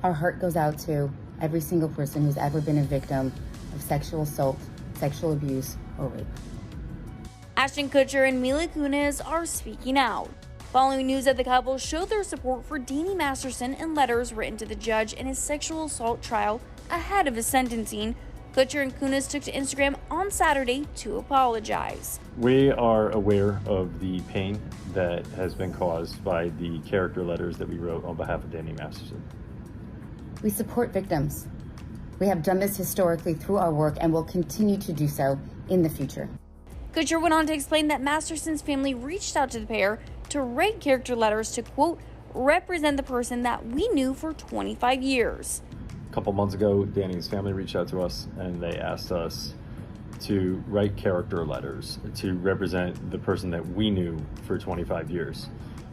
Our heart goes out to every single person who's ever been a victim of sexual assault, sexual abuse, or rape. Ashton Kutcher and Mila Kunis are speaking out, following news that the couple showed their support for Danny Masterson in letters written to the judge in his sexual assault trial ahead of his sentencing. Kutcher and Kunis took to Instagram on Saturday to apologize. We are aware of the pain that has been caused by the character letters that we wrote on behalf of Danny Masterson. We support victims. We have done this historically through our work and will continue to do so in the future. Kutcher went on to explain that Masterson's family reached out to the pair to write character letters to, quote, represent the person that we knew for 25 years. A couple months ago, Danny's family reached out to us and they asked us to write character letters to represent the person that we knew for 25 years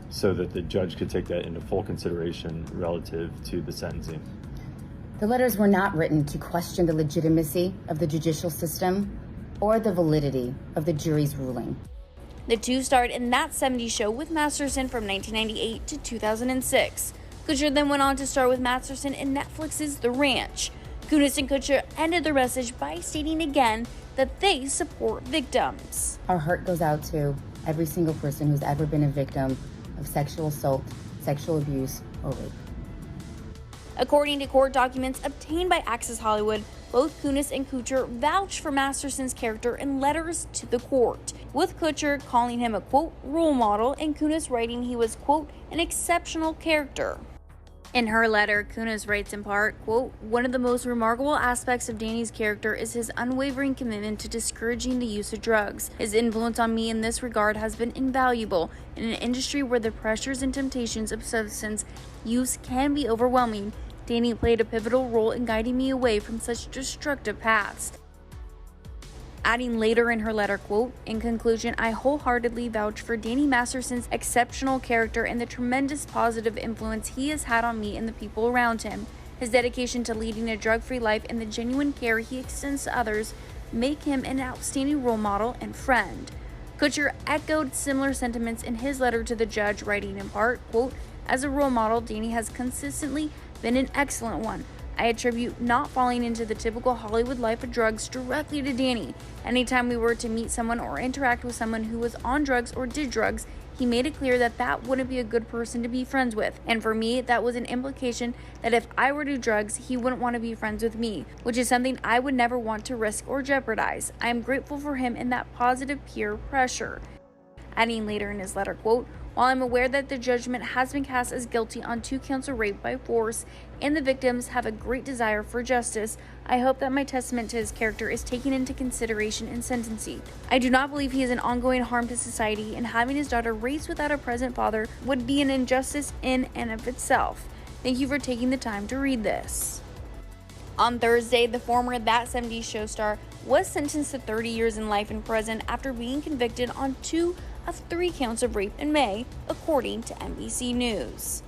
so that the judge could take that into full consideration relative to the sentencing. The letters were not written to question the legitimacy of the judicial system or the validity of the jury's ruling. The two starred in That 70s Show with Masterson from 1998 to 2006. Kutcher then went on to star with Masterson in Netflix's The Ranch. Kunis and Kutcher ended their message by stating again that they support victims. Our heart goes out to every single person who's ever been a victim of sexual assault, sexual abuse, or rape. According to court documents obtained by Access Hollywood, both Kunis and Kutcher vouched for Masterson's character in letters to the court, with Kutcher calling him a, quote, role model and Kunis writing he was, quote, an exceptional character. In her letter, Kunis writes in part, quote, one of the most remarkable aspects of Danny's character is his unwavering commitment to discouraging the use of drugs. His influence on me in this regard has been invaluable. In an industry where the pressures and temptations of substance use can be overwhelming, Danny played a pivotal role in guiding me away from such destructive paths. Adding later in her letter, quote, in conclusion, I wholeheartedly vouch for Danny Masterson's exceptional character and the tremendous positive influence he has had on me and the people around him. His dedication to leading a drug-free life and the genuine care he extends to others make him an outstanding role model and friend. Kutcher echoed similar sentiments in his letter to the judge, writing in part, quote, as a role model, Danny has consistently been an excellent one. I attribute not falling into the typical Hollywood life of drugs directly to Danny. Anytime we were to meet someone or interact with someone who was on drugs or did drugs, he made it clear that that wouldn't be a good person to be friends with. And for me, that was an implication that if I were to do drugs, he wouldn't want to be friends with me, which is something I would never want to risk or jeopardize. I am grateful for him and that positive peer pressure. Adding later in his letter, quote, while I'm aware that the judgment has been cast as guilty on 2 counts of rape by force and the victims have a great desire for justice, I hope that my testament to his character is taken into consideration in sentencing. I do not believe he is an ongoing harm to society, and having his daughter raised without a present father would be an injustice in and of itself. Thank you for taking the time to read this. On Thursday, the former That 70s Show star was sentenced to 30 years in life in prison after being convicted on 2 of 3 counts of rape in May, according to NBC News.